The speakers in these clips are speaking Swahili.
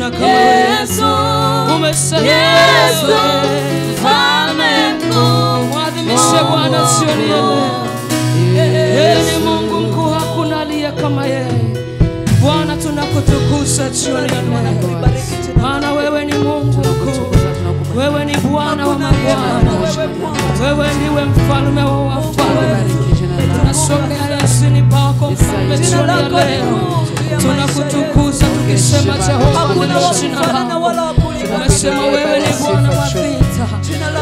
hakuna kama Yesu. Umesema Yesu mfalme mkuu. Mwadhimishe Bwana jioni ya leo. Yeye ni Mungu mkuu, hakuna aliye kama yeye. Bwana tunakutukuza jioni ya leo. Maana wewe ni Mungu mkuu. Wewe ni Bwana wa mabwana. Wewe ndiwe mfalme wa wafalme. Tunasogea chini pako mfalme jioni ya leo. Tunakutukuza tukisema Jehova ni jina lako. Tunasema wewe ni Bwana wa vita.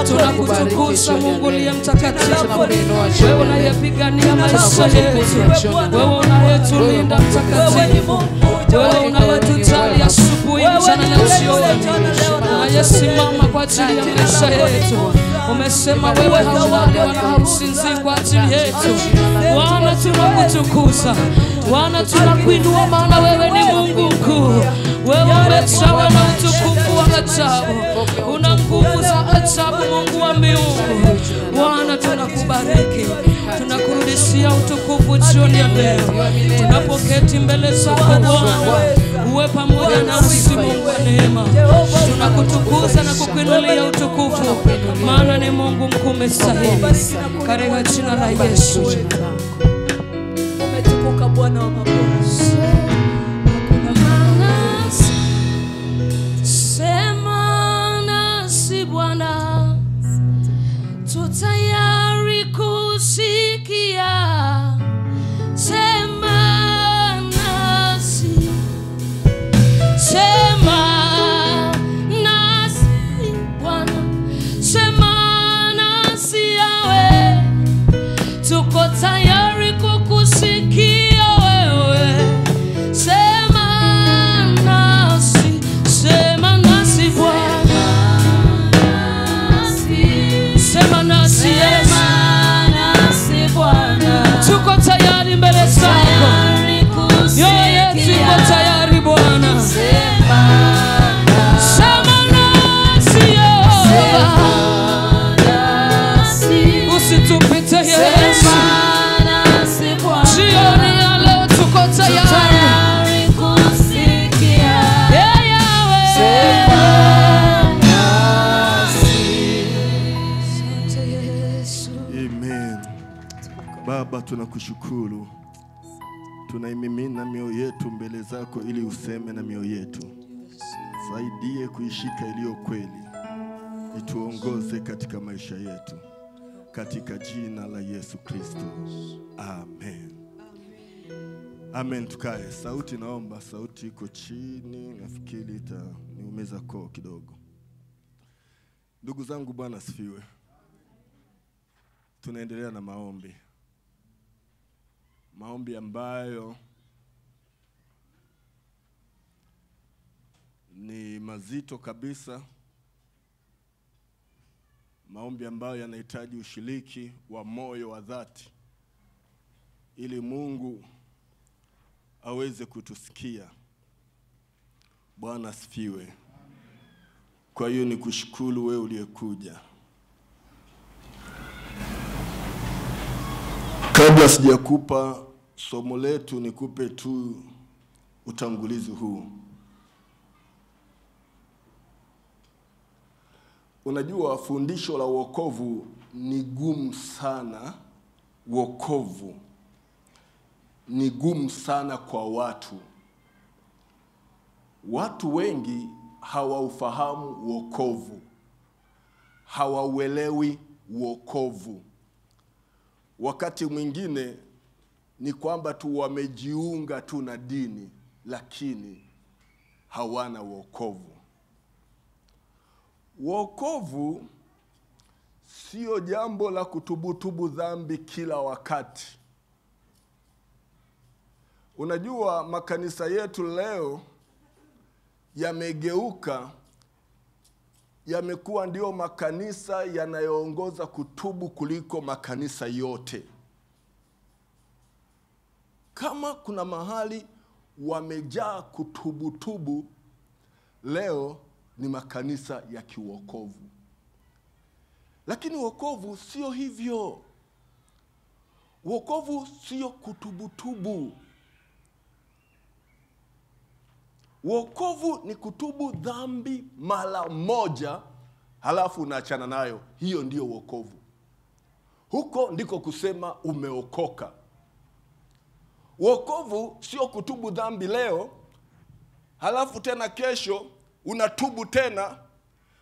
Tunakutukuza Mungu aliye mtakatifu. Wewe unayepigania maisha yetu. Wewe unayetulinda mtakatifu. Wewe unayetujali asubuhi, mchana na jioni. Unayesimama kwa ajili ya maisha yetu. Umesema wewe haulali wala hausinzii kwa ajili yetu. Bwana tunakutukuza. Bwana tunakuinua maana wewe ni Mungu mkuu. Wewe umejawa na utukufu wa ajabu. Una nguvu za ajabu Mungu wa miungu. Bwana tunakubariki. Tunakurudishia utukufu jioni ya leo. Tunapoketi mbele zako Bwana, uwe pamoja nasi Mungu wa neema. Tunakutukuza na kukuinulia utukufu. Maana ni Mungu mkuu umestahili. Katika jina la Yesu. Umetukuka Bwana wa mabwana. Sema nasi Bwana, tutayari kusikia. Sema nasi, sema nasi Bwana, sema nasi Yawe, tuko tayari kukusikia wewe. Sema nasi, sema nasi Bwana, sema nasi Yesu, tuko tayari mbele zako. Yoye tuko tayari Bwana. Sema nasi Yesu, usitupite Yesu. Jioni ya leo tuko tayari kusikia. Amen. Baba tunakushukuru. Tunaimimina mioyo yetu mbele zako ili useme na mioyo yetu. Saidie kuishika iliyo kweli. Ituongoze katika maisha yetu. Katika jina la Yesu Kristo. Amen. Amen. Tukae. Sauti naomba, sauti iko chini, nafikiri itaniumiza koo kidogo. Ndugu zangu, Bwana asifiwe. Tunaendelea na maombi. Maombi ambayo ni mazito kabisa. Maombi ambayo yanahitaji ushiriki wa moyo wa dhati ili Mungu aweze kutusikia. Bwana asifiwe. Kwa hiyo nikushukuru wewe uliyekuja. Kabla sijakupa somo letu, nikupe tu utangulizi huu. Unajua fundisho la wokovu ni gumu sana. Wokovu ni gumu sana kwa watu. Watu wengi hawaufahamu wokovu. Hawauelewi wokovu. Wakati mwingine ni kwamba tu wamejiunga tu na dini lakini hawana wokovu. Wokovu sio jambo la kutubutubu dhambi kila wakati. Unajua makanisa yetu leo yamegeuka, yamekuwa ndio makanisa yanayoongoza kutubu kuliko makanisa yote. Kama kuna mahali wamejaa kutubutubu leo ni makanisa ya kiwokovu. Lakini wokovu sio hivyo. Wokovu sio kutubutubu. Wokovu ni kutubu dhambi mara moja, halafu unaachana nayo. Hiyo ndiyo wokovu. Huko ndiko kusema umeokoka. Wokovu sio kutubu dhambi leo, halafu tena kesho unatubu tena,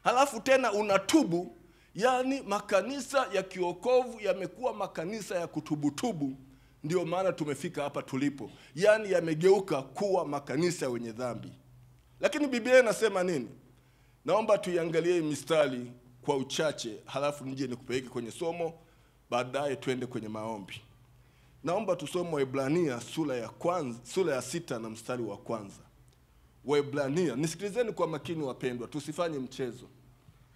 halafu tena unatubu. Yaani makanisa ya kiokovu yamekuwa makanisa ya kutubutubu. Ndio maana tumefika hapa tulipo. Yaani yamegeuka kuwa makanisa wenye dhambi. Lakini Biblia inasema nini? Naomba tuiangalie mistari kwa uchache, halafu nije nikupeleke kwenye somo, baadaye twende kwenye maombi. Naomba tusome Waebrania sura ya 6 na mstari wa 1. Waebrania, nisikilizeni kwa makini wapendwa, tusifanye mchezo.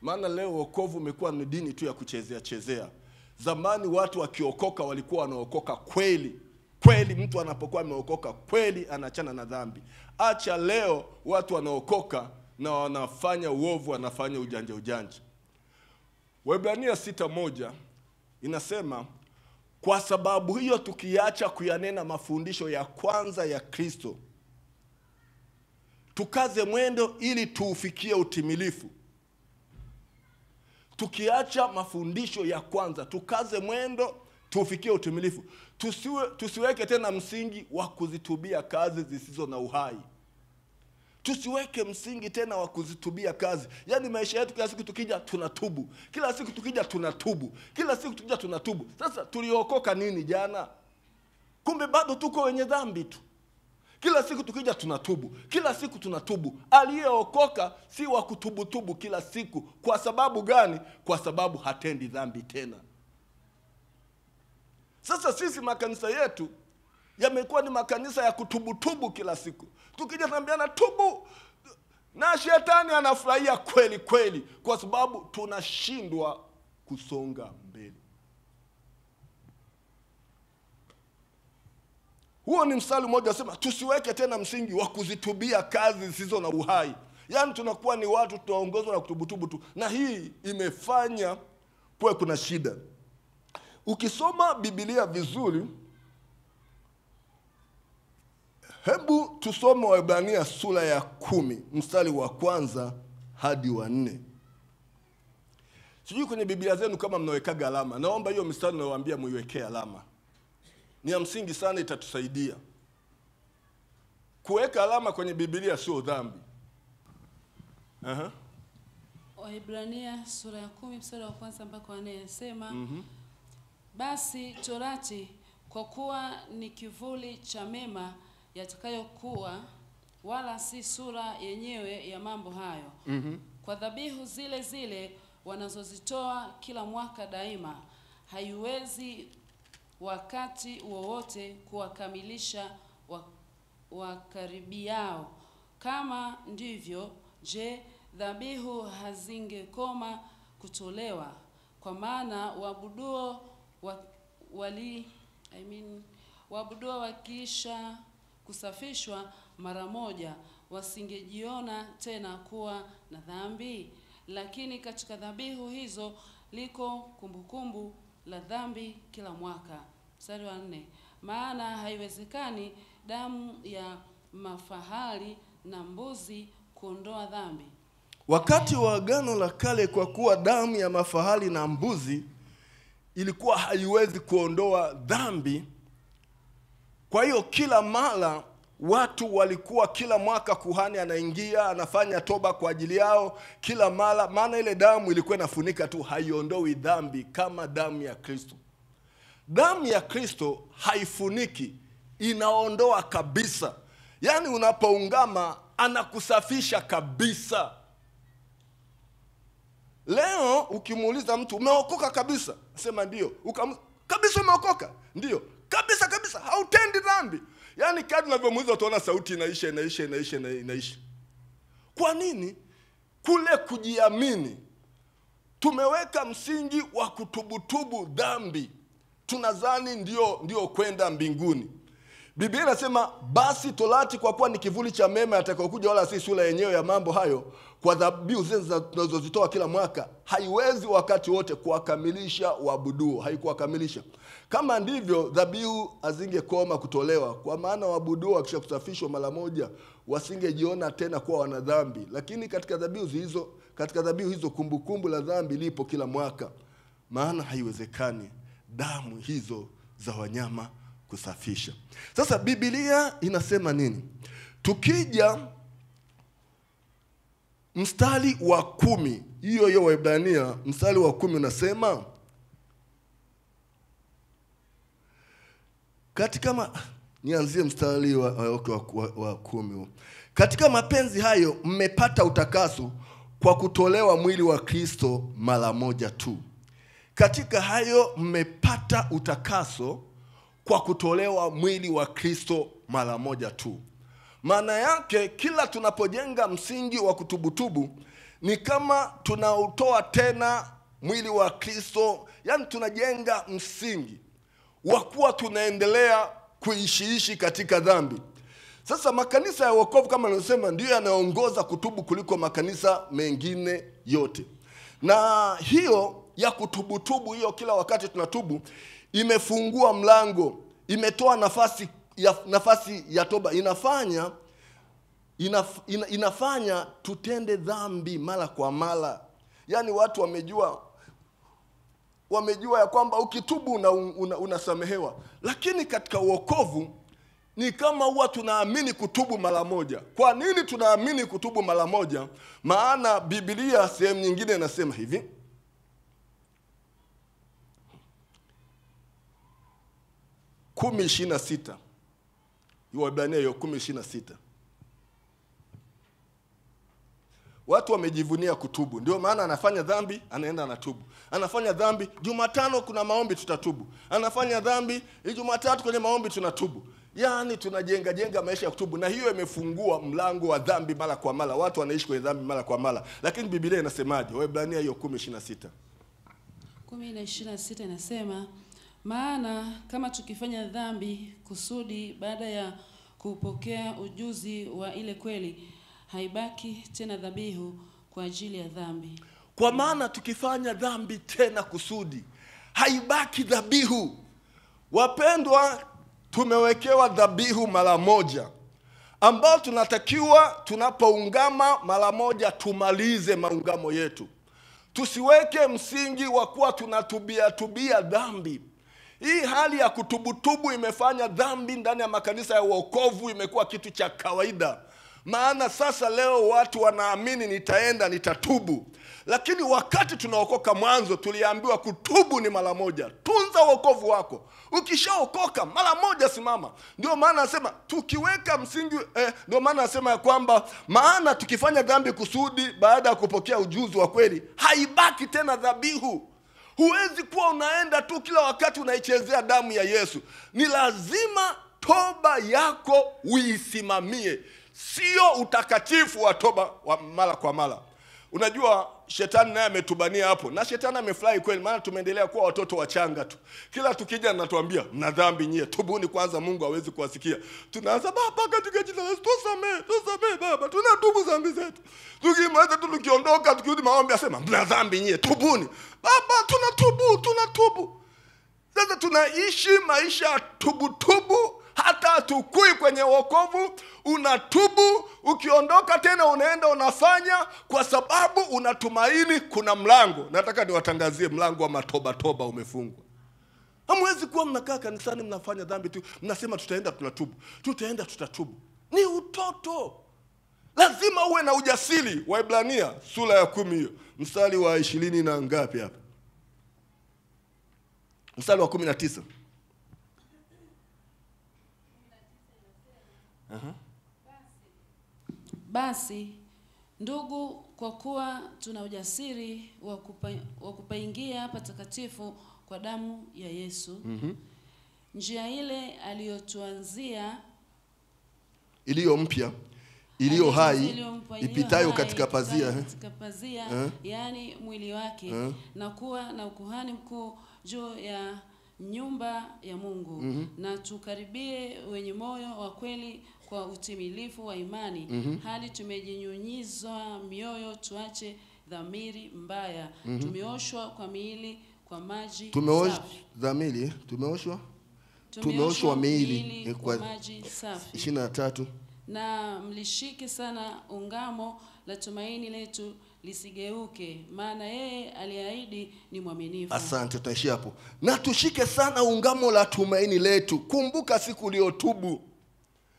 Maana leo wokovu umekuwa ni dini tu ya kuchezea chezea. Zamani watu wakiokoka walikuwa wanaokoka kweli. Kweli mtu anapokuwa ameokoka kweli anaachana na dhambi. Acha leo watu wanaokoka na wanafanya uovu, wanafanya ujanja. Waebrania 6:1 inasema, kwa sababu hiyo tukiacha kuyanena mafundisho ya kwanza ya Kristo, tukaze mwendo ili tuufikie utimilifu. Tukiacha mafundisho ya kwanza, tukaze mwendo tuufikie utimilifu. Tusiweke tena msingi wa kuzitubia kazi zisizo na uhai. Tusiweke msingi tena wa kuzitubia kazi. Yaani maisha yetu kila siku tukija tunatubu. Kila siku tukija tunatubu. Kila siku tukija tunatubu. Sasa tuliokoka nini jana? Kumbe bado tuko wenye dhambi tu. Kila siku tukija tunatubu. Kila siku tunatubu. Aliyeokoka si wa kutubutubu kila siku. Kwa sababu gani? Kwa sababu hatendi dhambi tena. Sasa sisi makanisa yetu yamekuwa ni makanisa ya kutubutubu kila siku. Tukija tunaambiana tubu, na shetani anafurahia kweli kweli, kwa sababu tunashindwa kusonga mbele. Huo ni mstari mmoja unasema tusiweke tena msingi wa kuzitubia kazi zisizo na uhai. Yaani tunakuwa ni watu tunaongozwa na kutubutubu tu, na hii imefanya kuwe kuna shida. Ukisoma Biblia vizuri, hebu tusome Waebrania sura ya 10 mstari wa 1 hadi wa 4. Sijui kwenye Biblia zenu kama mnawekaga alama. Naomba hiyo mstari nawaambia muiwekee alama. Ni ya msingi sana, itatusaidia. Kuweka alama kwenye Biblia sio dhambi. Waebrania sura ya 10 mstari wa 1 mpaka 4 inasema, basi torati kwa kuwa ni kivuli cha mema yatakayokuwa, wala si sura yenyewe ya mambo hayo. Kwa dhabihu zile zile wanazozitoa kila mwaka daima, haiwezi wakati wowote kuwakamilisha wakaribiao. Kama ndivyo, je, dhabihu hazingekoma kutolewa? Kwa maana waabuduo wakiisha kusafishwa mara moja, wasingejiona tena kuwa na dhambi. Lakini katika dhabihu hizo liko kumbukumbu la dhambi kila mwaka. Mstari wa 4, maana haiwezekani damu ya mafahali na mbuzi kuondoa dhambi. Wakati wa Agano la Kale, kwa kuwa damu ya mafahali na mbuzi ilikuwa haiwezi kuondoa dhambi, kwa hiyo kila mara watu walikuwa, kila mwaka kuhani anaingia anafanya toba kwa ajili yao kila mara, maana ile damu ilikuwa inafunika tu, haiondoi dhambi kama damu ya Kristo. Damu ya Kristo haifuniki, inaondoa kabisa. Yaani unapoungama anakusafisha kabisa. Leo ukimuuliza mtu umeokoka kabisa, sema ndio. Kabisa umeokoka? Ndio. Kabisa hautendi dhambi. Yaani kadri unavyomuuliza utaona sauti inaisha. Kwa nini? Kule kujiamini. Tumeweka msingi wa kutubutubu dhambi. Tunadhani ndio kwenda mbinguni. Biblia inasema basi torati kwa kuwa ni kivuli cha mema yatakayokuja, wala si sura yenyewe ya mambo hayo, kwa dhabihu zile tunazozitoa kila mwaka haiwezi wakati wote kuwakamilisha waabuduo. Haikuwakamilisha. Kama ndivyo, dhabihu hazingekoma kutolewa, kwa maana waabuduo wakisha kusafishwa mara moja wasingejiona tena kuwa wana dhambi. Lakini katika dhabihu hizo kumbukumbu la dhambi lipo kila mwaka, maana haiwezekani damu hizo za wanyama kusafisha. Sasa Biblia inasema nini? Tukija mstari wa 10, hiyo Waebrania mstari wa 10 unasema nianzie mstari wa 10. Katika mapenzi hayo mmepata utakaso kwa kutolewa mwili wa Kristo mara moja tu. Katika hayo mmepata utakaso kwa kutolewa mwili wa Kristo mara moja tu. Maana yake kila tunapojenga msingi wa kutubutubu ni kama tunautoa tena mwili wa Kristo, yani tunajenga msingi wa kuwa tunaendelea kuishi katika dhambi. Sasa makanisa ya wokovu kama nilivyosema ndio yanaongoza kutubu kuliko makanisa mengine yote. Na hiyo ya kutubutubu, hiyo kila wakati tunatubu, imefungua mlango, imetoa nafasi ya toba, inafanya tutende dhambi mara kwa mara. Yani watu wamejua ya kwamba ukitubu unasamehewa. Lakini katika wokovu ni kama huwa tunaamini kutubu mara moja. Kwa nini tunaamini kutubu mara moja? Maana Biblia sehemu nyingine inasema hivi, 10:26. Waebrania 10:26. Watu wamejivunia kutubu. Ndio maana anafanya dhambi, anaenda anatubu. Anafanya dhambi, Jumatano kuna maombi tutatubu. Anafanya dhambi, Jumatatu kwenye maombi tunatubu. Yani tunajenga maisha ya kutubu, na hiyo imefungua mlango wa dhambi mara kwa mara. Watu wanaishi kwenye dhambi mara kwa mara. Lakini Biblia inasemaje? Waebrania 10:26. 10:26 inasema, maana kama tukifanya dhambi kusudi baada ya kupokea ujuzi wa ile kweli, haibaki tena dhabihu kwa ajili ya dhambi. Kwa maana tukifanya dhambi tena kusudi, haibaki dhabihu. Wapendwa, tumewekewa dhabihu mara moja, ambao tunatakiwa tunapoungama mara moja tumalize maungamo yetu. Tusiweke msingi wa kuwa tunatubia dhambi. Hii hali ya kutubutubu imefanya dhambi ndani ya makanisa ya wokovu imekuwa kitu cha kawaida. Maana sasa leo watu wanaamini nitatubu. Lakini wakati tunaokoka mwanzo tuliambiwa kutubu ni mara moja. Tunza wokovu wako. Ukishaokoka mara moja simama. Ndio maana nasema tukiweka msingi ndio maana nasema ya kwamba maana tukifanya dhambi kusudi baada ya kupokea ujuzi wa kweli, haibaki tena dhabihu. Huwezi kuwa unaenda tu kila wakati unaichezea damu ya Yesu. Ni lazima toba yako uisimamie. Sio utakatifu wa toba wa mara kwa mara. Unajua shetani naye ametubania hapo. Na shetani amefurahi kweli, maana tumeendelea kuwa watoto wachanga tu. Kila tukija anatuambia mna dhambi nyie, tubuni kwanza, Mungu hawezi kuwasikia. Tunaanza baba katika jina la Yesu tusamee baba, tunatubu dhambi zetu. Tukimaliza tu tukiondoka tukirudi maombi asema mna dhambi nyie, tubuni. Baba tunatubu. Sasa tunaishi maisha ya tubu. Hata tukui kwenye wokovu, unatubu, ukiondoka tena unaenda unafanya, kwa sababu unatumaini kuna mlango. Nataka niwatangazie mlango wa toba umefungwa. Hamwezi kuwa mnakaa kanisani mnafanya dhambi tu, mnasema tutaenda tutatubu. Ni utoto. Lazima uwe na ujasiri. Waebrania sura ya 10 hiyo, mstari wa 20 na ngapi hapa? Mstari wa 19. Basi ndugu, kwa kuwa tuna ujasiri wa kupaingia patakatifu kwa damu ya Yesu, njia ile aliyotuanzia, iliyo mpya, iliyo hai, ipitayo katika pazia, yani mwili wake, na kuwa na ukuhani mkuu juu ya nyumba ya Mungu, na tukaribie wenye moyo wa kweli kwa utimilifu wa imani, hali tumejinyunyiza mioyo, tuache dhamiri mbaya, tumeoshwa kwa miili kwa maji safi. Tumeoshwa miili kwa maji safi. 23. Na mlishike sana ungamo la tumaini letu lisigeuke, maana yeye aliahidi ni mwaminifu. Asante, tunaishia hapo. Na tushike sana ungamo la tumaini letu. Kumbuka siku uliyotubu.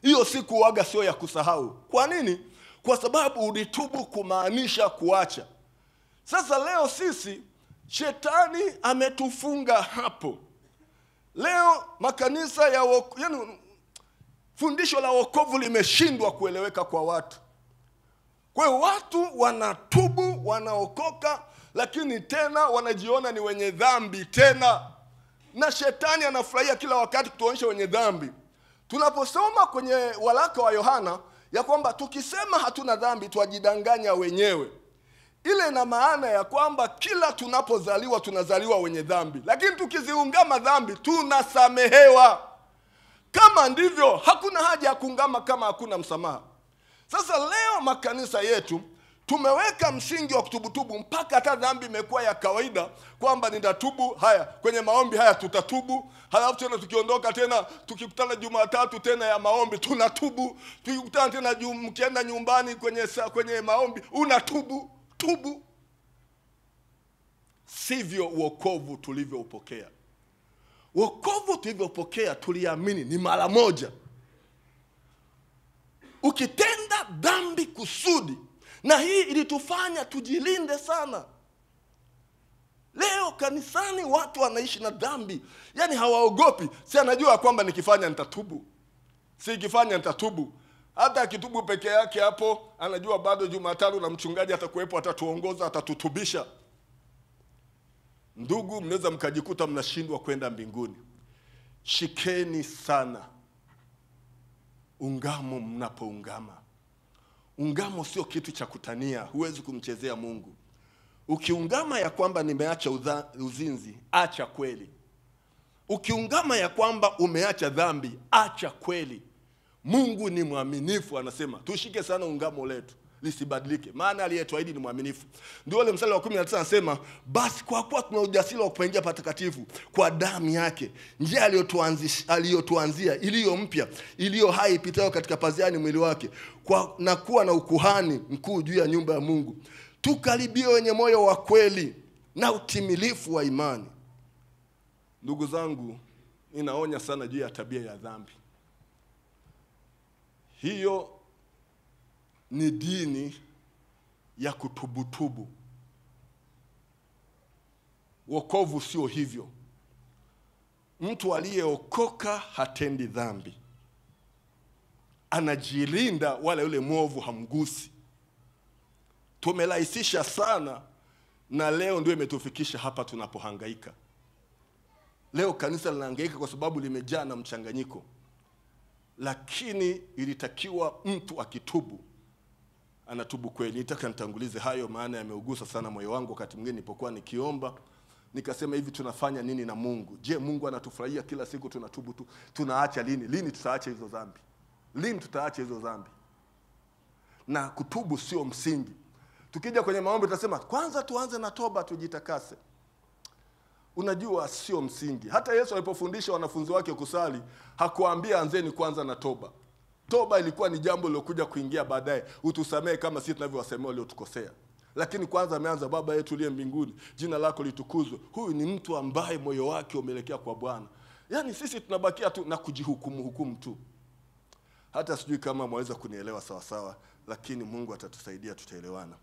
Hiyo siku waga sio ya kusahau. Kwa nini? Kwa sababu ulitubu kumaanisha kuacha. Sasa leo sisi shetani ametufunga hapo. Leo makanisa fundisho la wokovu limeshindwa kueleweka kwa watu. Kwa hiyo watu wanatubu, wanaokoka, lakini tena wanajiona ni wenye dhambi tena. Na shetani anafurahia kila wakati kutuonyesha wenye dhambi. Tunaposoma kwenye waraka wa Yohana ya kwamba tukisema hatuna dhambi twajidanganya wenyewe. Ile ina maana ya kwamba kila tunapozaliwa tunazaliwa wenye dhambi. Lakini tukiziungama dhambi tunasamehewa. Kama ndivyo, hakuna haja ya kuungama kama hakuna msamaha. Sasa leo makanisa yetu tumeweka msingi wa kutubutubu mpaka hata dhambi imekuwa ya kawaida, kwamba nitatubu, haya kwenye maombi haya tutatubu, halafu tena tukiondoka tena tukikutana Jumatatu tena ya maombi tunatubu, tukikutana tena mkienda nyumbani kwenye maombi unatubu. Tubu. Sivyo wokovu tulivyoupokea. Wokovu tulivyopokea tuliamini ni mara moja. Ukitenda dhambi kusudi, na hii ilitufanya tujilinde sana. Leo kanisani watu wanaishi na dhambi, yani hawaogopi. Si anajua kwamba nikifanya nitatubu, si kifanya nitatubu. Hata akitubu peke yake hapo anajua bado Jumatano na mchungaji atakuwepo, atatuongoza, atatutubisha. Ndugu, mnaweza mkajikuta mnashindwa kwenda mbinguni. Shikeni sana ungamo mnapoungama. Ungamo sio kitu cha kutania, huwezi kumchezea Mungu. Ukiungama ya kwamba nimeacha uzinzi, acha kweli. Ukiungama ya kwamba umeacha dhambi, acha kweli. Mungu ni mwaminifu, anasema tushike sana ungamo letu lisibadilike, maana aliyetuahidi ni mwaminifu. Ndio ile mstari wa 19 anasema, basi kwa kuwa tuna ujasiri wa kuingia patakatifu kwa damu yake, njia aliyotuanzia iliyo mpya, iliyo hai ipitayo katika paziani mwili wake, na kuwa na ukuhani mkuu juu ya nyumba ya Mungu, tukaribie wenye moyo wa kweli na utimilifu wa imani. Ndugu zangu, ninaonya sana juu ya tabia ya dhambi. Hiyo ni dini ya kutubutubu. Wokovu sio hivyo. Mtu aliyeokoka hatendi dhambi, anajilinda, wala yule mwovu hamgusi. Tumerahisisha sana, na leo ndio imetufikisha hapa tunapohangaika. Leo kanisa linahangaika kwa sababu limejaa na mchanganyiko. Lakini ilitakiwa mtu akitubu, anatubu kweli. Nitaka nitangulize hayo, maana yameugusa sana moyo wangu. Wakati mwingine nilipokuwa nikiomba, nikasema hivi, tunafanya nini na Mungu? Je, Mungu anatufurahia kila siku tunatubu tu? Tunaacha lini? Lini tutaacha hizo dhambi? Lini tutaacha hizo dhambi? Na kutubu sio msingi. Tukija kwenye maombi tutasema kwanza tuanze na toba, tujitakase. Unajua sio msingi. Hata Yesu alipofundisha wanafunzi wake kusali, hakuambia anzeni kwanza na toba. Toba ilikuwa ni jambo lilokuja kuingia baadaye. Utusamee kama sisi tunavyowasemea waliotukosea. Lakini kwanza ameanza, Baba yetu uliye mbinguni, jina lako litukuzwe. Huyu ni mtu ambaye moyo wake umeelekea kwa Bwana. Yaani sisi tunabakia tu na kujihukumu tu. Hata sijui kama mwaweza kunielewa sawa sawa, lakini Mungu atatusaidia, tutaelewana.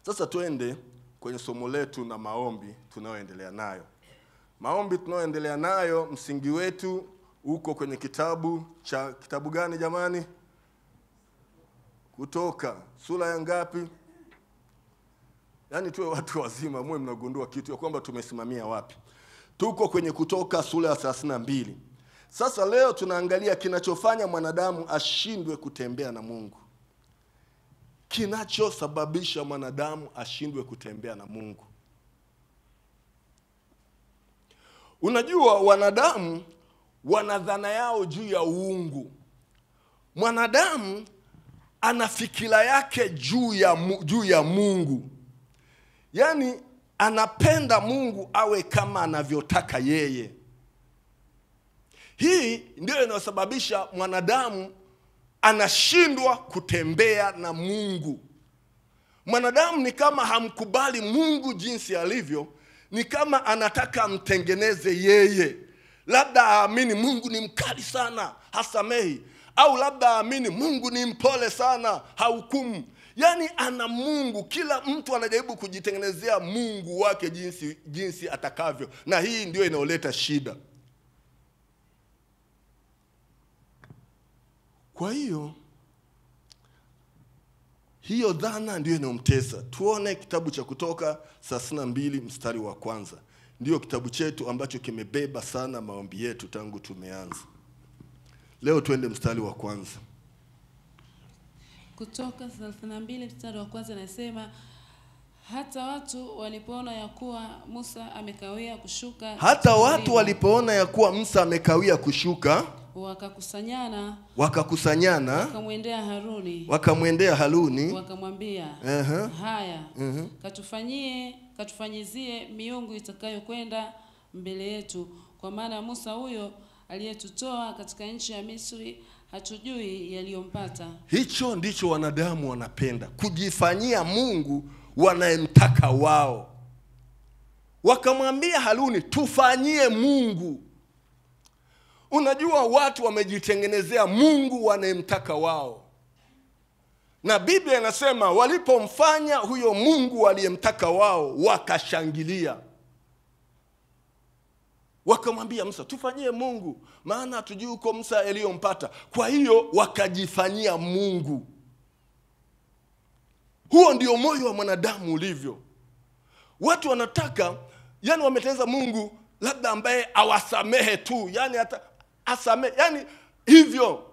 Sasa tuende kwenye somo letu na maombi tunayoendelea nayo. Maombi tunayoendelea nayo, msingi wetu uko kwenye kitabu gani jamani? Kutoka sura ya ngapi? Yaani tuwe watu wazima, mwe mnagundua kitu ya kwamba tumesimamia wapi. Tuko kwenye Kutoka sura ya 32. Sasa leo tunaangalia kinachofanya mwanadamu ashindwe kutembea na Mungu. Kinachosababisha mwanadamu ashindwe kutembea na Mungu. Unajua wanadamu wana dhana yao juu ya uungu. Mwanadamu ana fikira yake juu ya Mungu. Yaani anapenda Mungu awe kama anavyotaka yeye. Hii ndio inayosababisha mwanadamu anashindwa kutembea na Mungu. Mwanadamu ni kama hamkubali Mungu jinsi alivyo, ni kama anataka amtengeneze yeye. Labda aamini Mungu ni mkali sana, hasamehi, au labda aamini Mungu ni mpole sana, hahukumu. Yaani ana Mungu, kila mtu anajaribu kujitengenezea Mungu wake jinsi atakavyo, na hii ndio inaoleta shida. Kwa hiyo dhana ndio inayomtesa. Tuone kitabu cha Kutoka 32 mstari wa 1. Ndio kitabu chetu ambacho kimebeba sana maombi yetu tangu tumeanza. Leo tuende mstari wa 1. Kutoka 32 mstari wa 1 nasema, hata watu walipoona ya kuwa Musa amekawia kushuka, wakakusanyana wakamwendea Haruni wakamwambia, haya, katufanyizie miungu itakayokwenda mbele yetu, kwa maana Musa huyo aliyetutoa katika nchi ya Misri hatujui yaliyompata. Hicho ndicho wanadamu wanapenda, kujifanyia Mungu wanayemtaka wao. Wakamwambia Haruni, tufanyie Mungu. Unajua watu wamejitengenezea Mungu wanayemtaka wao. Na Biblia inasema walipomfanya huyo Mungu waliyemtaka wao, wakashangilia. Wakamwambia Musa, tufanyie Mungu, maana hatujui uko Musa aliyompata. Kwa hiyo wakajifanyia Mungu. Huo ndio moyo wa mwanadamu ulivyo. Watu wanataka, yani wametengeneza Mungu labda ambaye awasamehe tu, yani hata asamehe, yani hivyo.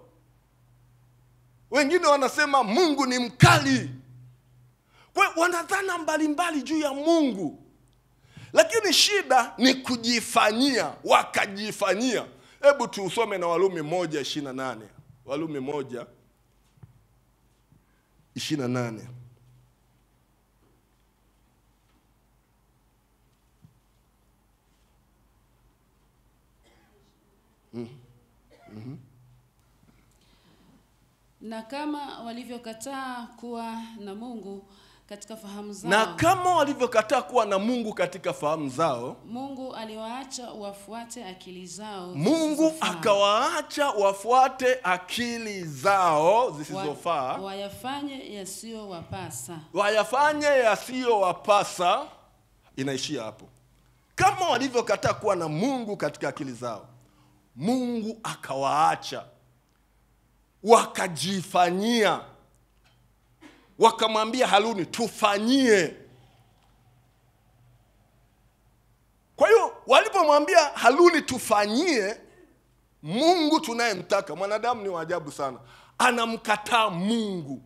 Wengine wanasema Mungu ni mkali. Kwa hiyo wanadhana mbalimbali juu ya Mungu. Lakini shida ni kujifanyia, wakajifanyia. Hebu tusome na Warumi 1:28. Warumi 1:28. Na kama walivyokataa kuwa na Mungu katika fahamu zao, Mungu aliwaacha wafuate akili zao. Mungu akawaacha wafuate akili zao zisizofaa, wayafanye yasiyowapasa. Inaishia hapo. Kama walivyokataa kuwa na Mungu katika akili zao, Mungu akawaacha wakajifanyia. Wakamwambia Haruni, tufanyie. Kwa hiyo walipomwambia Haruni tufanyie Mungu tunayemtaka, mwanadamu ni waajabu sana, anamkataa Mungu,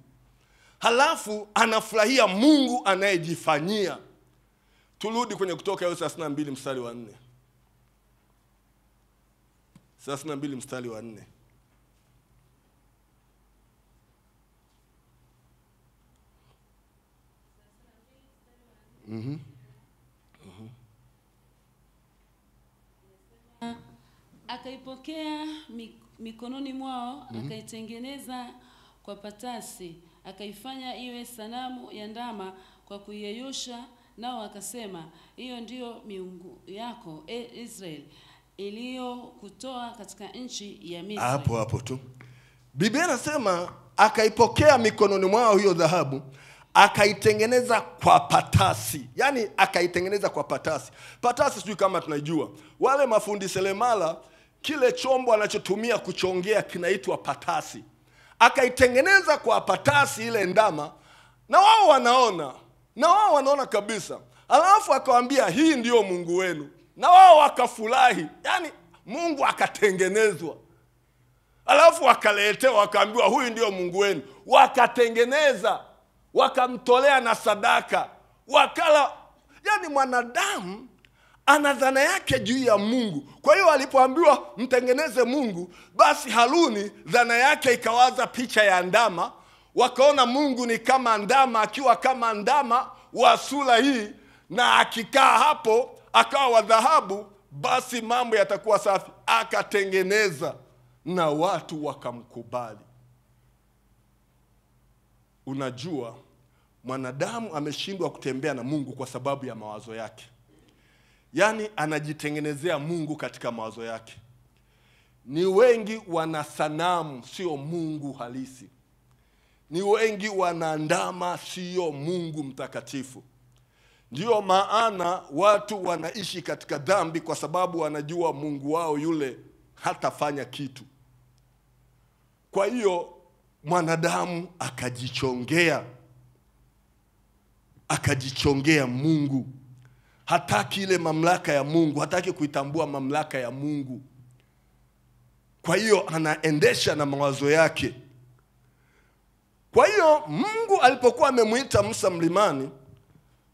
halafu anafurahia Mungu anayejifanyia. Turudi kwenye Kutoka 32 mstari wa 4. 32 mstari wa 4. Akaipokea mikononi mwao, akaitengeneza kwa patasi, akaifanya iwe sanamu ya ndama kwa kuiyeyusha, nao akasema, hiyo ndiyo miungu yako, Israeli, iliyokutoa katika nchi ya Misri. Hapo tu Biblia inasema akaipokea mikononi mwao hiyo dhahabu, akaitengeneza kwa patasi. Yani akaitengeneza kwa patasi. Patasi sijui kama tunajua. Wale mafundi seremala, kile chombo anachotumia kuchongea kinaitwa patasi. Akaitengeneza kwa patasi ile ndama, na wao wanaona kabisa. Alafu akawaambia, hii ndio Mungu wenu. Na wao wakafurahi. Yani Mungu akatengenezwa. Alafu wakaletewa, wakaambiwa huyu ndio Mungu wenu. Wakatengeneza, wakamtolea na sadaka, wakala. Yani mwanadamu ana dhana yake juu ya Mungu. Kwa hiyo alipoambiwa mtengeneze Mungu, basi Haruni dhana yake ikawaza picha ya ndama. Wakaona Mungu ni kama ndama, akiwa kama ndama wa sura hii, na akikaa hapo akawa wa dhahabu, basi mambo yatakuwa safi. Akatengeneza na watu wakamkubali. Unajua, mwanadamu ameshindwa kutembea na Mungu kwa sababu ya mawazo yake. Yaani anajitengenezea Mungu katika mawazo yake. Ni wengi wana sanamu, sio Mungu halisi. Ni wengi wana ndama, sio Mungu mtakatifu. Ndio maana watu wanaishi katika dhambi, kwa sababu wanajua Mungu wao yule hatafanya kitu. Kwa hiyo mwanadamu akajichongea Mungu. Hataki ile mamlaka ya Mungu, hataki kuitambua mamlaka ya Mungu. Kwa hiyo anaendesha na mawazo yake. Kwa hiyo Mungu alipokuwa amemuita Musa mlimani,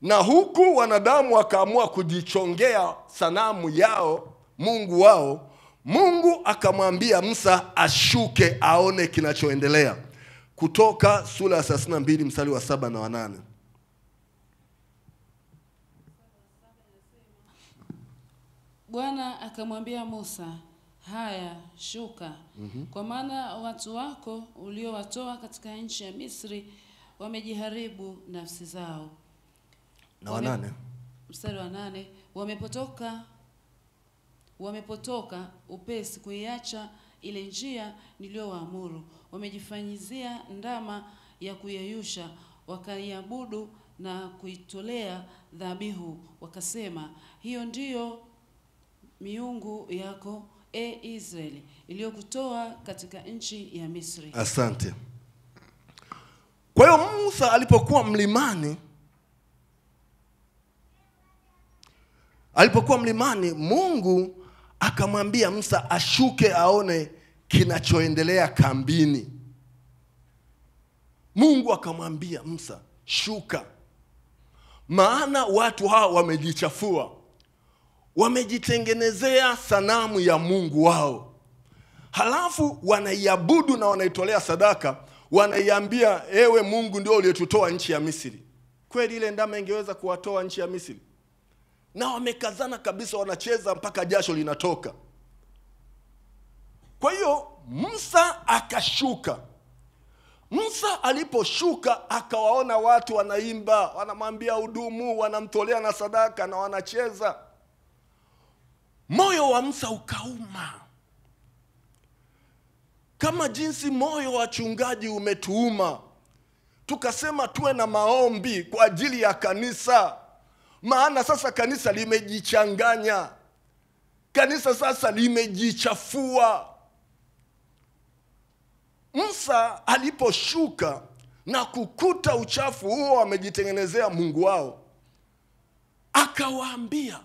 na huku wanadamu wakaamua kujichongea sanamu yao, Mungu wao, Mungu akamwambia Musa ashuke aone kinachoendelea. Kutoka sura ya 32 mstari wa 7 na 8. Bwana akamwambia Musa, haya shuka, kwa maana watu wako uliowatoa katika nchi ya Misri wamejiharibu nafsi zao. Na 8. Mstari wa 8, wamepotoka upesi kuiacha ile njia niliyowaamuru. Wamejifanyizia ndama ya kuyeyusha, wakaiabudu na kuitolea dhabihu. Wakasema, hiyo ndiyo miungu yako, Israeli, iliyokutoa katika nchi ya Misri. Asante. Kwa hiyo Musa alipokuwa mlimani, Mungu akamwambia Musa ashuke aone kinachoendelea kambini. Mungu akamwambia Musa, shuka, maana watu hao wamejichafua. Wamejitengenezea sanamu ya Mungu wao. Halafu wanaiabudu na wanaitolea sadaka. Wanaiambia, ewe Mungu ndio uliyetutoa nchi ya Misri. Kweli ile ndama ingeweza kuwatoa nchi ya Misri? Na wamekazana kabisa, wanacheza mpaka jasho linatoka. Kwa hiyo Musa akashuka. Musa aliposhuka akawaona watu wanaimba, wanamwambia hudumu, wanamtolea na sadaka na wanacheza. Moyo wa Musa ukauma. Kama jinsi moyo wa wachungaji umetuuma, tukasema tuwe na maombi kwa ajili ya kanisa. Maana sasa kanisa limejichanganya. Kanisa sasa limejichafua. Musa aliposhuka na kukuta uchafu huo wamejitengenezea Mungu wao, akawaambia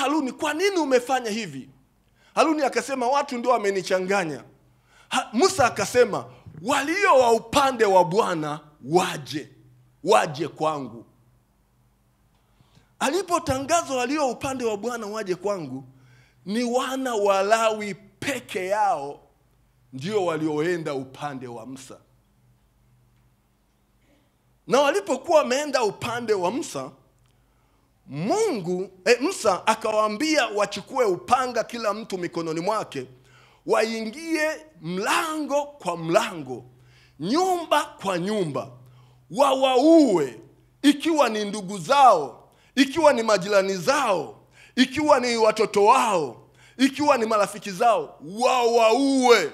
Haruni, kwa nini umefanya hivi? Haruni akasema, watu ndio wamenichanganya. Musa akasema, walio wa upande wa Bwana waje kwangu. Alipotangazwa walio upande wa Bwana waje kwangu, ni wana wa Lawi peke yao ndio walioenda upande wa Musa. Na walipokuwa wameenda upande wa Musa, Musa akawaambia wachukue upanga kila mtu mikononi mwake, waingie mlango kwa mlango, nyumba kwa nyumba, wawaue, ikiwa ni ndugu zao, ikiwa ni majirani zao, ikiwa ni watoto wao, ikiwa ni marafiki zao, wawaue.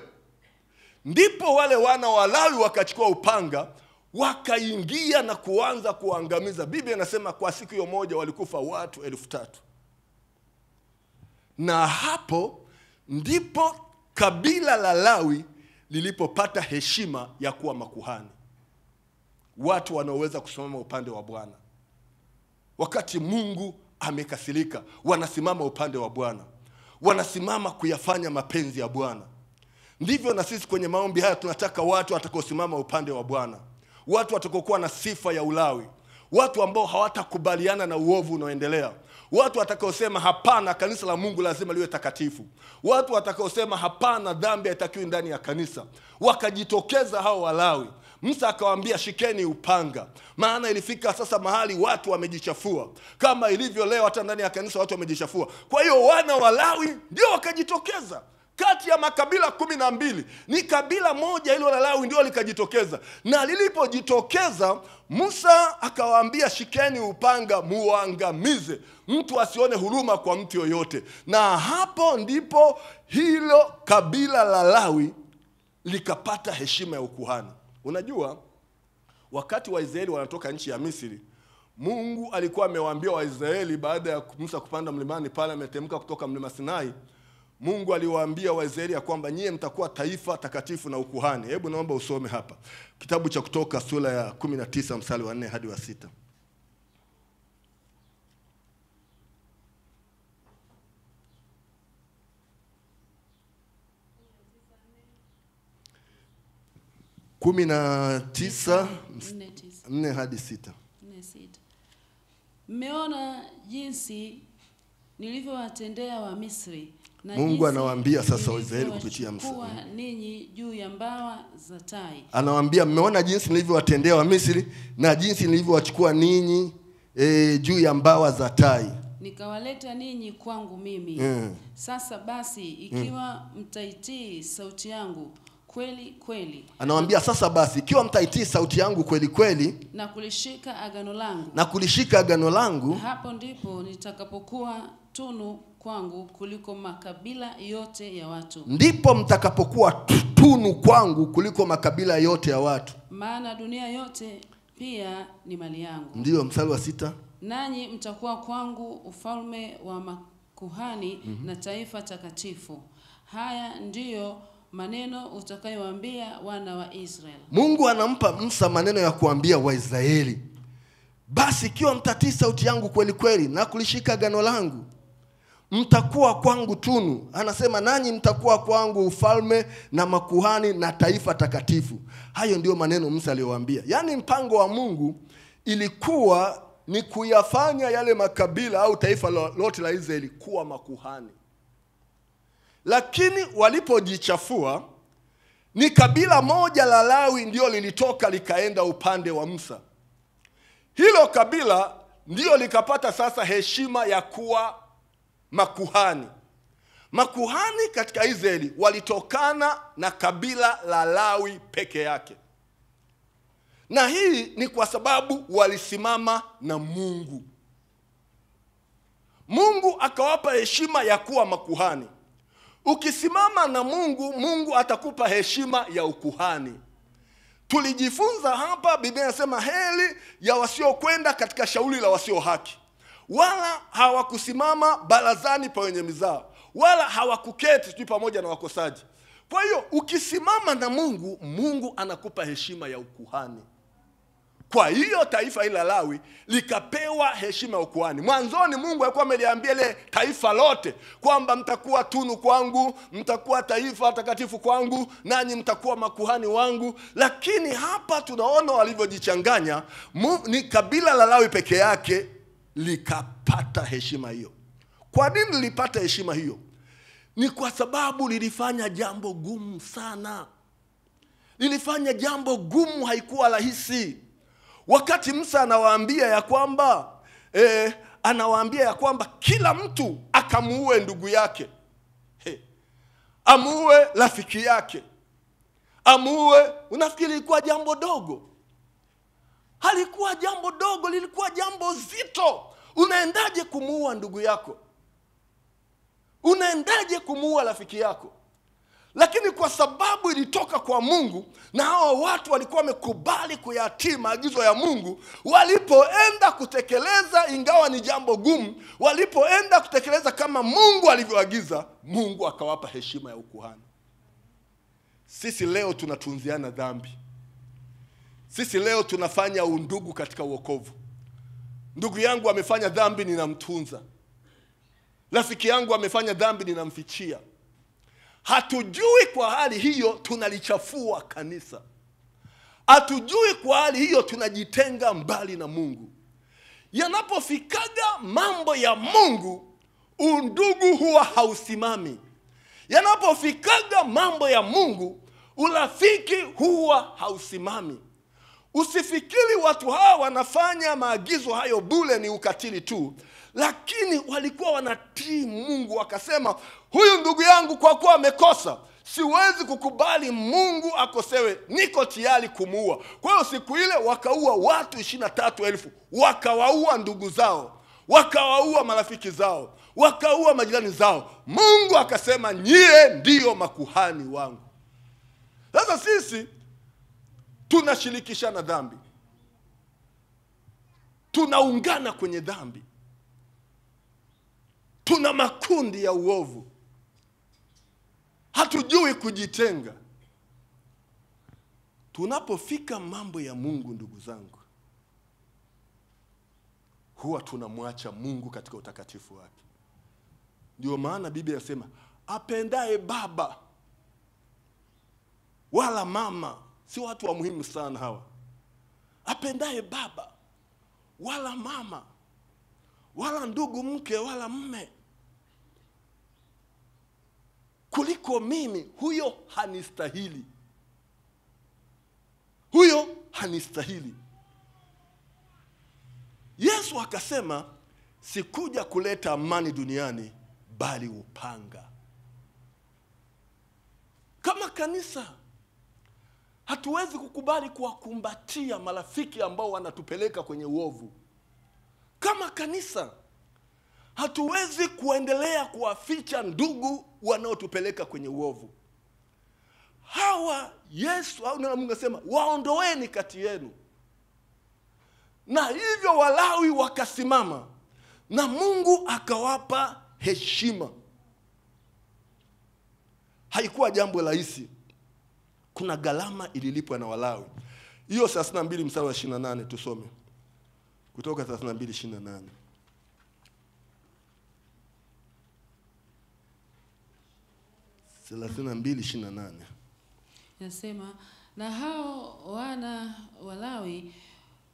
Ndipo wale wana wa Lawi wakachukua upanga, wakaingia na kuanza kuangamiza. Biblia inasema kwa siku hiyo moja walikufa watu 3,000. Na hapo ndipo kabila la Lawi lilipopata heshima ya kuwa makuhani, watu wanaoweza kusimama upande wa Bwana. Wakati Mungu amekasirika, wanasimama upande wa Bwana, wanasimama kuyafanya mapenzi ya Bwana. Ndivyo na sisi kwenye maombi haya tunataka watu watakaosimama upande wa Bwana, watu watakokuwa na sifa ya Ulawi, watu ambao hawatakubaliana na uovu unaoendelea, watu watakaosema hapana, kanisa la Mungu lazima liwe takatifu, watu watakaosema hapana, dhambi haitakiwi ndani ya kanisa. Wakajitokeza hao Walawi. Musa akawaambia, shikeni upanga, maana ilifika sasa mahali watu wamejichafua, kama ilivyo leo hata ndani ya kanisa watu wamejichafua. Kwa hiyo wana wa Lawi ndio wakajitokeza. Kati ya makabila 12 ni kabila moja hilo la Lawi ndio likajitokeza. Na lilipojitokeza, Musa akawaambia, shikeni upanga muangamize, mtu asione huruma kwa mtu yoyote. Na hapo ndipo hilo kabila la Lawi likapata heshima ya ukuhani. Unajua, wakati Waisraeli wanatoka nchi ya Misri, Mungu alikuwa amewaambia Waisraeli baada ya Musa kupanda mlimani pale, ametemka kutoka mlima Sinai. Mungu aliwaambia Waisraeli ya kwamba nyie mtakuwa taifa takatifu na ukuhani. Hebu naomba usome hapa kitabu cha Kutoka sura ya 19 mstari wa 4 hadi wa 6. Kumi na 4 hadi 6. Mmeona jinsi nilivyowatendea wa Misri, na Mungu anawaambia sasa Waisraeli kupitia Musa, ninyi juu ya mbawa za tai. Anawaambia, mmeona jinsi nilivyowatendea wa Misri na jinsi nilivyowachukua ninyi juu ya mbawa za tai, nikawaleta ninyi kwangu mimi. Sasa basi, ikiwa mtaitii sauti yangu kweli kweli. Anawaambia sasa basi, ikiwa mtaitii sauti yangu kweli kweli na kulishika agano langu, hapo ndipo nitakapokuwa tunu kwangu kuliko makabila yote ya watu. Ndipo mtakapokuwa tunu kwangu kuliko makabila yote ya watu. Maana dunia yote pia ni mali yangu. Ndiyo, mstari wa 6. Nanyi mtakuwa kwangu ufalme wa makuhani na taifa takatifu. Haya ndiyo maneno utakayowaambia wana wa Israeli. Mungu anampa Musa maneno ya kuambia Waisraeli. Basi ikiwa mtatii sauti yangu kweli kweli na kulishika agano langu, mtakuwa kwangu tunu. Anasema nanyi mtakuwa kwangu ufalme na makuhani na taifa takatifu. Hayo ndio maneno Musa aliyowaambia. Yaani mpango wa Mungu ilikuwa ni kuyafanya yale makabila au taifa lote la Israeli kuwa makuhani. Lakini walipojichafua, ni kabila moja la Lawi ndio lilitoka likaenda upande wa Musa. Hilo kabila ndio likapata sasa heshima ya kuwa makuhani. Makuhani katika Israeli walitokana na kabila la Lawi peke yake. Na hii ni kwa sababu walisimama na Mungu. Mungu akawapa heshima ya kuwa makuhani. Ukisimama na Mungu, Mungu atakupa heshima ya ukuhani. Tulijifunza hapa, Biblia inasema heri ya wasiokwenda katika shauri la wasio haki, wala hawakusimama barazani pa wenye mizaa, wala hawakuketi pamoja na wakosaji. Kwa hiyo ukisimama na Mungu, Mungu anakupa heshima ya ukuhani. Kwa hiyo taifa hili la Lawi likapewa heshima ya ukuhani. Mwanzoni Mungu alikuwa ameliambia ile taifa lote kwamba mtakuwa tunu kwangu, mtakuwa taifa takatifu kwangu, nanyi mtakuwa makuhani wangu. Lakini hapa tunaona walivyojichanganya. Ni kabila la Lawi peke yake likapata heshima hiyo. Kwa nini lilipata heshima hiyo? Ni kwa sababu lilifanya jambo gumu sana. Lilifanya jambo gumu, haikuwa rahisi. Wakati Musa anawaambia ya kwamba kila mtu akamuue ndugu yake, amuue rafiki yake, amuue, unafikiri ilikuwa jambo dogo? Halikuwa jambo dogo, lilikuwa jambo zito. Unaendaje kumuua ndugu yako? Unaendaje kumuua rafiki yako? Lakini kwa sababu ilitoka kwa Mungu na hao watu walikuwa wamekubali kuyatii maagizo ya Mungu, walipoenda kutekeleza, ingawa ni jambo gumu, walipoenda kutekeleza kama Mungu alivyoagiza, Mungu akawapa heshima ya ukuhani. Sisi leo tunatunziana dhambi. Sisi leo tunafanya undugu katika wokovu. Ndugu yangu amefanya dhambi, ninamtunza. Rafiki yangu amefanya dhambi, ninamfichia. Hatujui kwa hali hiyo tunalichafua kanisa. Hatujui kwa hali hiyo tunajitenga mbali na Mungu. yanapofikaga mambo ya Mungu, undugu huwa hausimami. Yanapofikaga mambo ya Mungu, urafiki huwa hausimami. Usifikiri watu hawa wanafanya maagizo hayo bure ni ukatili tu, lakini walikuwa wanatii Mungu. Wakasema, huyu ndugu yangu kwa kuwa amekosa, siwezi kukubali Mungu akosewe, niko tayari kumuua. Kwa hiyo siku ile wakaua watu 23,000, wakawaua ndugu zao, wakawaua marafiki zao, wakaua majirani zao. Mungu akasema, nyie ndiyo makuhani wangu. Sasa sisi tunashirikishana dhambi, tunaungana kwenye dhambi, tuna makundi ya uovu, hatujui kujitenga. Tunapofika mambo ya Mungu, ndugu zangu, huwa tunamwacha Mungu katika utakatifu wake. Ndio maana Biblia inasema, apendaye baba wala mama, si watu wa muhimu sana hawa. Apendaye baba wala mama wala ndugu mke wala mme kuliko mimi, huyo hanistahili. Huyo hanistahili. Yesu akasema, sikuja kuleta amani duniani bali upanga. Kama kanisa hatuwezi kukubali kuwakumbatia marafiki ambao wanatupeleka kwenye uovu. Kama kanisa hatuwezi kuendelea kuwaficha ndugu wanaotupeleka kwenye uovu. Hawa Yesu au na Mungu anasema, waondoeni kati yenu. Na hivyo Walawi wakasimama na Mungu akawapa heshima. Haikuwa jambo rahisi. Kuna gharama ililipwa na Walawi. Hiyo 32 mstari wa 28 tusome. Kutoka 32:28. 32:28. Nasema, na hao wana Walawi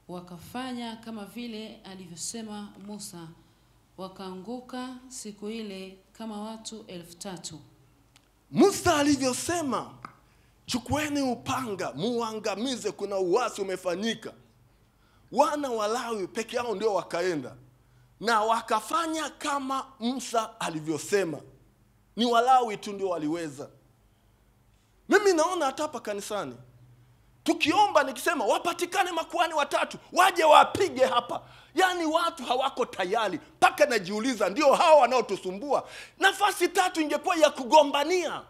wakafanya kama vile alivyosema Musa, wakaanguka siku ile kama watu 3,000. Musa alivyosema, chukueni upanga muangamize, kuna uasi umefanyika. Wana Walawi peke yao ndio wakaenda na wakafanya kama Musa alivyosema. Ni Walawi tu ndio waliweza. Mimi naona hata hapa kanisani tukiomba, nikisema wapatikane makuhani 3 waje wapige hapa, yani watu hawako tayari. Mpaka najiuliza, ndio hao wanaotusumbua. Nafasi 3 ingekuwa ya kugombania.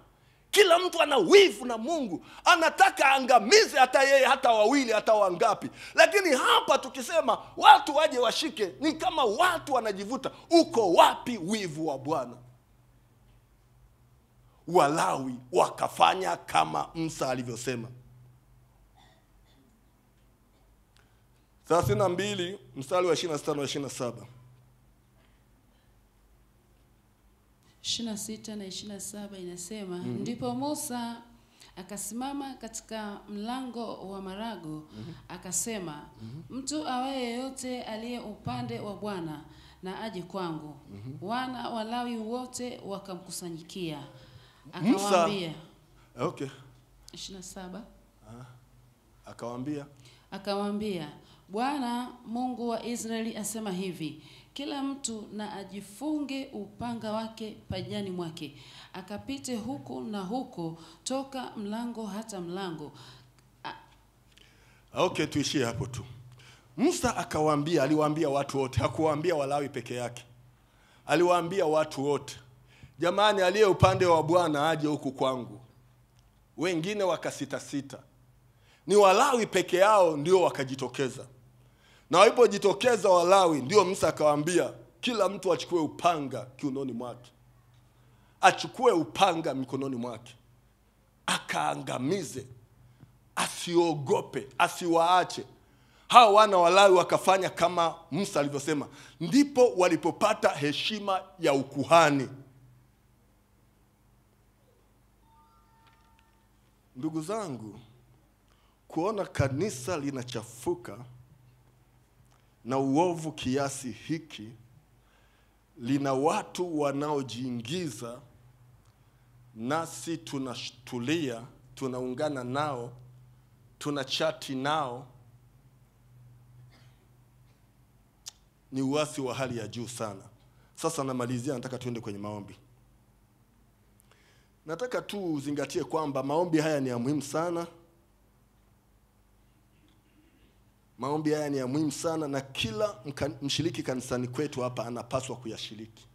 Kila mtu ana wivu na Mungu, anataka angamize hata yeye, hata wawili, hata wangapi. Lakini hapa tukisema watu waje washike, ni kama watu wanajivuta. Uko wapi wivu wa Bwana? Walawi wakafanya kama Musa alivyosema. 32 mstari wa 26 na 27. 26 na 27 inasema, ndipo Musa akasimama katika mlango wa marago, akasema, mtu awaye yote aliye upande wa Bwana na aje kwangu. Wana Walawi wote wakamkusanyikia. Akawaambia, okay. 27. Akawaambia, Bwana Mungu wa Israeli asema hivi, kila mtu na ajifunge upanga wake pajani mwake, akapite huku na huko toka mlango hata mlango. Okay, tuishie hapo tu. Musa akawaambia, aliwaambia watu wote, hakuwaambia Walawi peke yake. Aliwaambia watu wote, jamani, aliye upande wa Bwana aje huku kwangu. Wengine wakasita. Ni Walawi peke yao ndio wakajitokeza. Na walipojitokeza Walawi, ndio Musa akawaambia kila mtu achukue upanga kiunoni mwake. Achukue upanga mikononi mwake, akaangamize, asiogope, asiwaache. Hao wana Walawi wakafanya kama Musa alivyosema. Ndipo walipopata heshima ya ukuhani. Ndugu zangu, kuona kanisa linachafuka na uovu kiasi hiki lina watu wanaojiingiza, nasi tunashtulia, tunaungana nao, tunachati nao. Ni uasi wa hali ya juu sana. Sasa namalizia, nataka tuende kwenye maombi. Nataka tu uzingatie kwamba maombi haya ni ya muhimu sana. Maombi haya ni ya muhimu sana, na kila mshiriki kanisani kwetu hapa anapaswa kuyashiriki.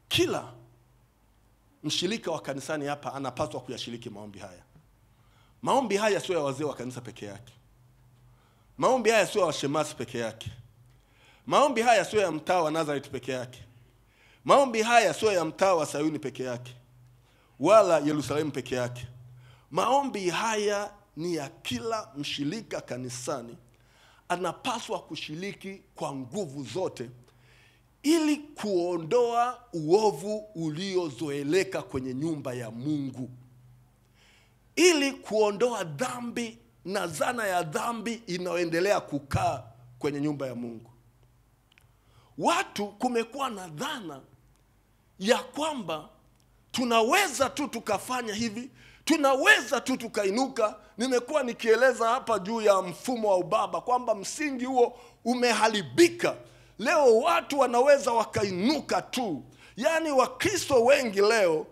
Kila mshirika wa kanisani hapa anapaswa kuyashiriki maombi haya. Maombi haya sio ya wazee wa kanisa peke yake. Maombi haya sio ya washemasi peke yake. Maombi haya sio ya mtaa wa Nazareth peke yake. Maombi haya sio ya mtaa wa Sayuni peke yake, wala Yerusalemu peke yake. Maombi haya ni ya kila mshirika kanisani, anapaswa kushiriki kwa nguvu zote ili kuondoa uovu uliozoeleka kwenye nyumba ya Mungu, ili kuondoa dhambi na zana ya dhambi inayoendelea kukaa kwenye nyumba ya Mungu. Watu kumekuwa na dhana ya kwamba tunaweza tu tukafanya hivi, tunaweza tu tukainuka. Nimekuwa nikieleza hapa juu ya mfumo wa ubaba kwamba msingi huo umeharibika. Leo watu wanaweza wakainuka tu. Yaani Wakristo wengi leo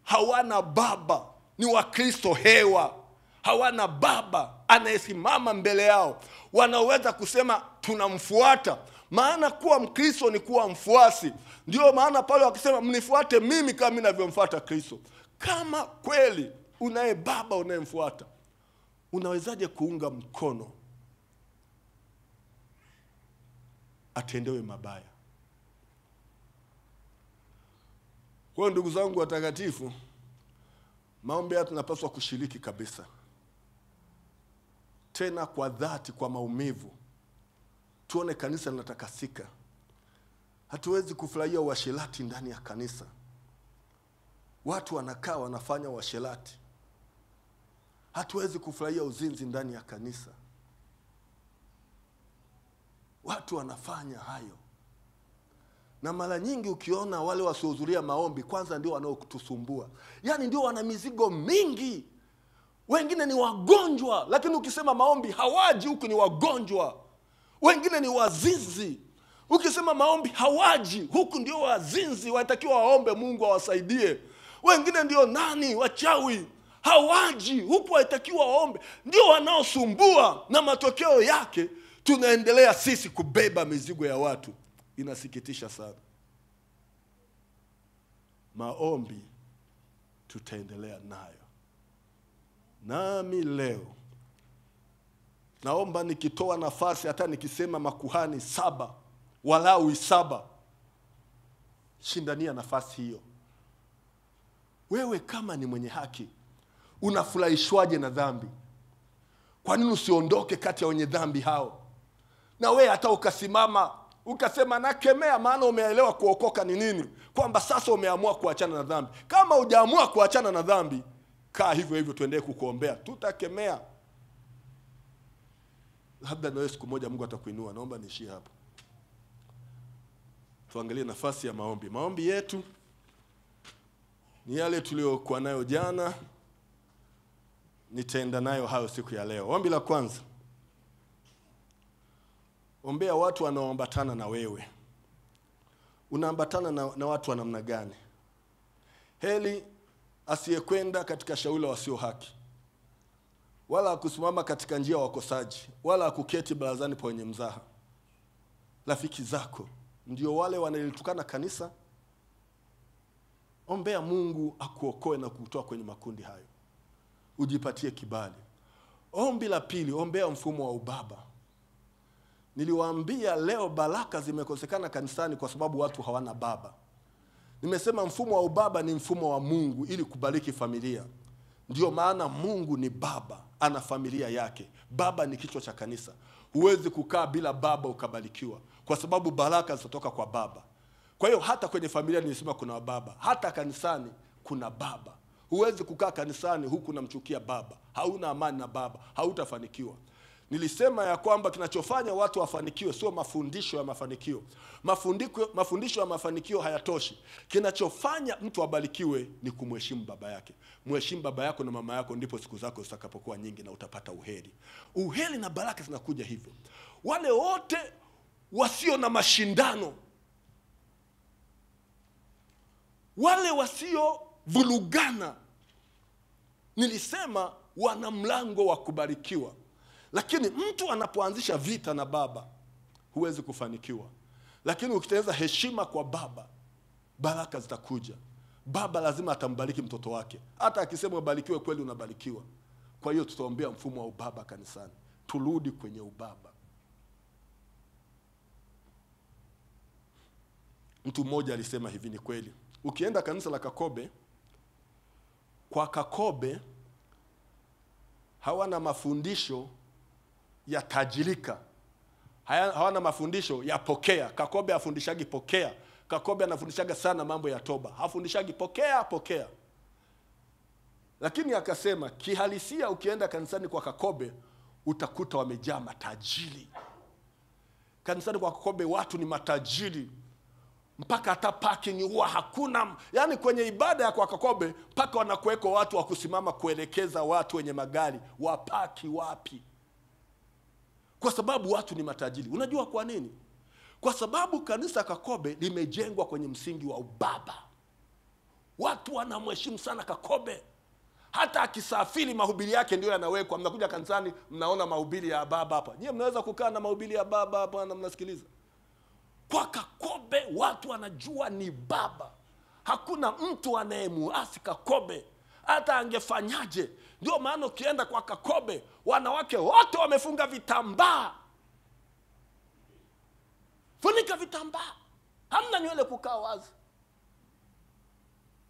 hawana baba, ni Wakristo hewa. Hawana baba anayesimama mbele yao, wanaweza kusema tunamfuata. Maana kuwa Mkristo ni kuwa mfuasi. Ndio maana Paulo akisema mnifuate mimi kama ninavyomfuata Kristo. Kama kweli unaye baba unayemfuata, unawezaje kuunga mkono atendewe mabaya? Kwa ndugu zangu watakatifu, maombi haya tunapaswa kushiriki kabisa, tena kwa dhati, kwa maumivu. Tuone kanisa linatakasika. Hatuwezi kufurahia uasherati ndani ya kanisa. Watu wanakaa wanafanya uasherati. Hatuwezi kufurahia uzinzi ndani ya kanisa. Watu wanafanya hayo. Na mara nyingi ukiona wale wasiohudhuria maombi, kwanza ndio wanaokutusumbua. Yaani ndio wana mizigo mingi. Wengine ni wagonjwa, lakini ukisema maombi hawaji, huku ni wagonjwa. Wengine ni wazinzi, ukisema maombi hawaji, huku ndio wazinzi, watakiwa waombe Mungu awasaidie. Wengine ndio nani, wachawi, hawaji, huku watakiwa waombe. Ndio wanaosumbua, na matokeo yake tunaendelea sisi kubeba mizigo ya watu. Inasikitisha sana. Maombi tutaendelea nayo. Nami leo naomba nikitoa nafasi, hata nikisema makuhani 7, Walawi 7, shindania nafasi hiyo. Wewe kama ni mwenye haki, unafurahishwaje na dhambi? Kwa nini usiondoke kati ya wenye dhambi hao? Na wewe hata ukasimama ukasema nakemea, maana umeelewa kuokoka ni nini, kwamba sasa umeamua kuachana na dhambi. Kama hujaamua kuachana na dhambi, kaa hivyo hivyo, tuendelee kukuombea, tutakemea. Labda na wewe siku moja Mungu atakuinua. Naomba niishie hapo. Tuangalie nafasi ya maombi. Maombi yetu ni yale tuliyokuwa nayo jana, nitaenda nayo hayo siku ya leo. Ombi la kwanza, ombea watu wanaoambatana na wewe. Unaambatana na watu wa namna gani? Heli asiyekwenda katika shauri wasio haki, wala kusimama katika njia ya wakosaji, wala kuketi barazani pa wenye mzaha. Rafiki zako ndio wale wanalitukana kanisa. Ombea Mungu akuokoe na kukutoa kwenye makundi hayo, ujipatie kibali. Ombi la pili, ombea mfumo wa ubaba. Niliwaambia leo baraka zimekosekana kanisani kwa sababu watu hawana baba. Nimesema mfumo wa ubaba ni mfumo wa Mungu ili kubariki familia. Ndio maana Mungu ni baba, ana familia yake. Baba ni kichwa cha kanisa. Huwezi kukaa bila baba ukabarikiwa, kwa sababu baraka zitoka kwa baba. Kwa hiyo hata kwenye familia nilisema kuna baba, hata kanisani kuna baba. Huwezi kukaa kanisani huku unamchukia baba, hauna amani na baba, hautafanikiwa. Nilisema ya kwamba kinachofanya watu wafanikiwe sio mafundisho ya mafanikio. Mafundisho ya mafanikio hayatoshi. Kinachofanya mtu abarikiwe ni kumheshimu baba yake. Mheshimu baba yako na mama yako, ndipo siku zako zitakapokuwa nyingi na utapata uheri. Uheri na baraka zinakuja hivyo. Wale wote wasio na mashindano, wale wasio vulugana, nilisema wana mlango wa kubarikiwa. Lakini mtu anapoanzisha vita na baba, huwezi kufanikiwa. Lakini ukitengeneza heshima kwa baba, baraka zitakuja. Baba lazima atambariki mtoto wake. Hata akisema ubarikiwe kweli, unabarikiwa. Kwa hiyo tutaombea mfumo wa ubaba kanisani. Turudi kwenye ubaba. Mtu mmoja alisema hivi, ni kweli. Ukienda kanisa la Kakobe, kwa Kakobe hawana mafundisho ya tajirika, hawana mafundisho ya pokea. Kakobe hafundishagi pokea. Kakobe anafundishaga sana mambo ya toba, hafundishagi pokea. Lakini akasema kihalisia, ukienda kanisani kwa Kakobe utakuta wamejaa matajiri. Kanisani kwa Kakobe watu ni matajiri, mpaka hata parking huwa hakuna. Yani kwenye ibada ya kwa Kakobe mpaka wanakuweka watu wa kusimama kuelekeza watu wenye magari wapaki wapi, kwa sababu watu ni matajiri. Unajua kwa nini? Kwa sababu kanisa Kakobe limejengwa kwenye msingi wa ubaba. Watu wanamheshimu sana Kakobe. Hata akisafiri mahubiri yake ndio yanawekwa. Mnakuja kanisani mnaona mahubiri ya baba hapa. Nyie mnaweza kukaa na mahubiri ya baba hapa na mnasikiliza. Kwa Kakobe watu wanajua ni baba. Hakuna mtu anayemuasi Kakobe, hata angefanyaje. Ndio maana ukienda kwa Kakobe wanawake wote wamefunga vitambaa. Funika vitambaa, hamna nywele kukaa wazi.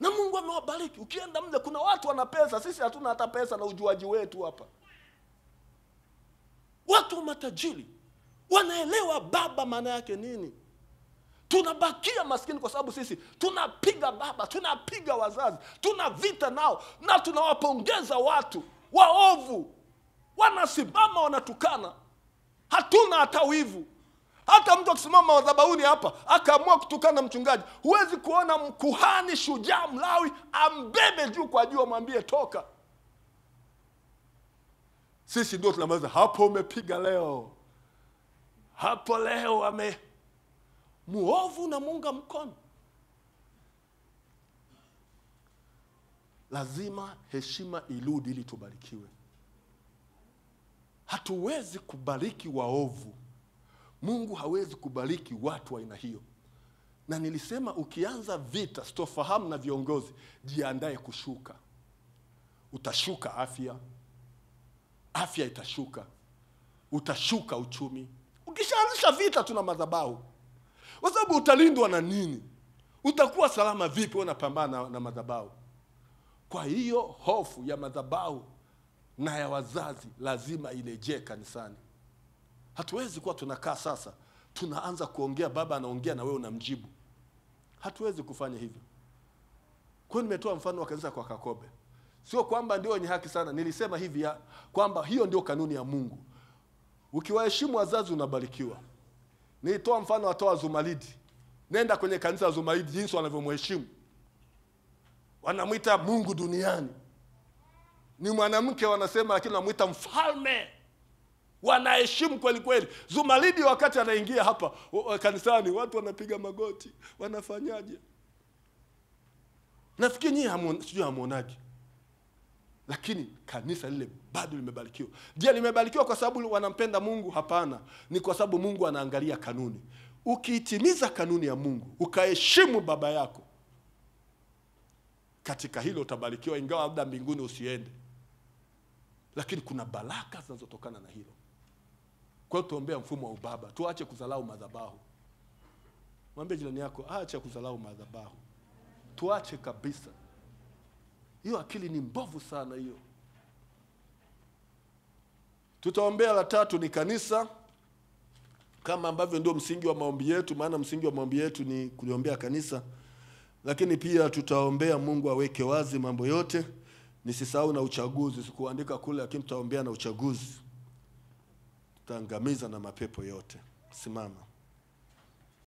Na Mungu amewabariki. Ukienda mle kuna watu wana pesa, sisi hatuna hata pesa na ujuaji wetu hapa. Watu matajiri wanaelewa baba maana yake nini. Tunabakia maskini kwa sababu sisi tunapiga baba, tunapiga wazazi, tuna vita nao, na tunawapongeza watu waovu. Wanasimama wanatukana, hatuna hata wivu. Hata mtu akisimama madhabahuni hapa akaamua kutukana mchungaji, huwezi kuona mkuhani shujaa Mlawi ambebe juu kwa juu amwambie toka. Sisi ndio tunamaliza, hapo umepiga leo, hapo leo muovu na Mungu mkono. Lazima heshima irudi ili tubarikiwe. Hatuwezi kubariki waovu. Mungu hawezi kubariki watu wa aina hiyo. Na nilisema ukianza vita sitofahamu na viongozi, jiandae kushuka. Utashuka afya. Afya itashuka. Utashuka uchumi. Ukishaanzisha vita tuna madhabahu. Kwa sababu utalindwa na nini? Utakuwa salama vipi unapambana na madhabahu? Kwa hiyo hofu ya madhabahu na ya wazazi lazima irejee kanisani. Hatuwezi kuwa tunakaa sasa tunaanza kuongea, baba anaongea na wewe unamjibu. Hatuwezi kufanya hivyo. Kwa hiyo nimetoa mfano wa kanisa kwa Kakobe. Sio kwamba ndio wenye haki sana. Nilisema hivi kwamba hiyo ndio kanuni ya Mungu. Ukiwaheshimu wazazi unabarikiwa. Nilitoa mfano wa Toa Zumaridi. Nenda kwenye kanisa la Zumaridi jinsi wanavyomheshimu. Wanamuita Mungu duniani. Ni mwanamke wanasema, lakini wanamuita mfalme. Wanaheshimu kweli kweli. Zumaridi wakati anaingia hapa kanisani watu wanapiga magoti. Wanafanyaje? Nafikiri nyinyi sijui hamuonaje. Lakini kanisa lile bado limebarikiwa. Je, limebarikiwa kwa sababu wanampenda Mungu? Hapana. Ni kwa sababu Mungu anaangalia kanuni. Ukiitimiza kanuni ya Mungu, ukaheshimu baba yako, katika hilo utabarikiwa, ingawa labda mbinguni usiende. Lakini kuna baraka zinazotokana na hilo. Kwa hiyo tuombea mfumo wa ubaba. Tuache kuzalau madhabahu. Mwambie jirani yako, acha kuzalau madhabahu. Tuache kabisa. Hiyo akili ni mbovu sana hiyo. Tutaombea la tatu ni kanisa, kama ambavyo ndio msingi wa maombi yetu, maana msingi wa maombi yetu ni kuliombea kanisa. Lakini pia tutaombea Mungu aweke wazi mambo yote. Nisisahau na uchaguzi, sikuandika kule, lakini tutaombea na uchaguzi. tutaangamiza na mapepo yote. Simama.